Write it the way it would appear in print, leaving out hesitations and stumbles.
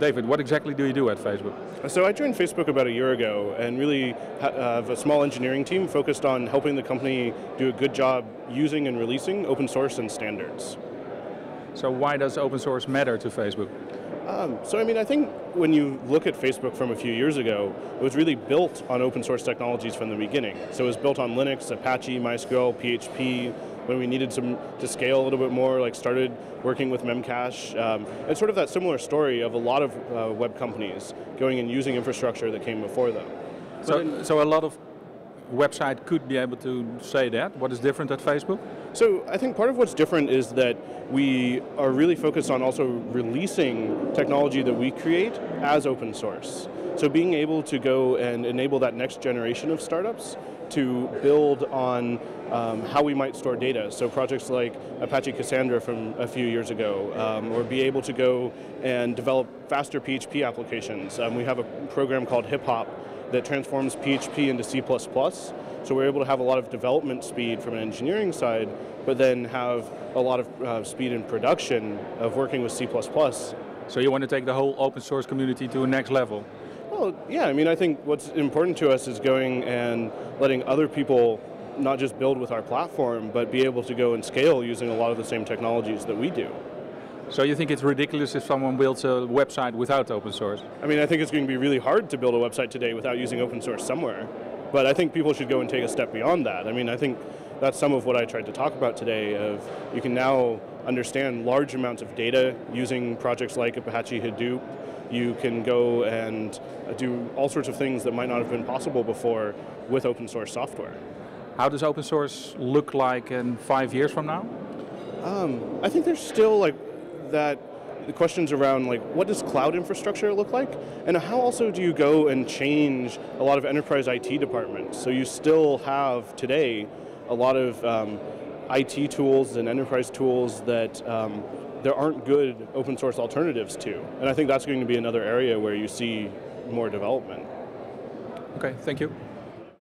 David, what exactly do you do at Facebook? So I joined Facebook about a year ago and really have a small engineering team focused on helping the company do a good job using and releasing open source and standards. So why does open source matter to Facebook? I think when you look at Facebook from a few years ago, it was really built on open source technologies from the beginning. So it was built on Linux, Apache, MySQL, PHP. When we needed to scale a little bit more, like started working with Memcache. It's sort of that similar story of a lot of web companies going and using infrastructure that came before them. So a lot of website could be able to say that. What is different at Facebook? So I think part of what's different is that we are really focused on also releasing technology that we create as open source. So being able to go and enable that next generation of startups to build on how we might store data. So projects like Apache Cassandra from a few years ago, or be able to go and develop faster PHP applications. We have a program called Hip Hop that transforms PHP into C++. So we're able to have a lot of development speed from an engineering side, but then have a lot of speed in production of working with C++. So you want to take the whole open source community to a next level? Well, yeah, I think what's important to us is going and letting other people not just build with our platform, but be able to go and scale using a lot of the same technologies that we do. So you think it's ridiculous if someone builds a website without open source? I think it's going to be really hard to build a website today without using open source somewhere. But I think people should go and take a step beyond that. I think that's some of what I tried to talk about today, of you can now understand large amounts of data using projects like Apache Hadoop. You can go and do all sorts of things that might not have been possible before with open source software. How does open source look like in 5 years from now? I think there's still the questions around what does cloud infrastructure look like, and how also do you go and change a lot of enterprise IT departments. So you still have today a lot of IT tools and enterprise tools that there aren't good open source alternatives to, and I think that's going to be another area where you see more development. Okay, thank you.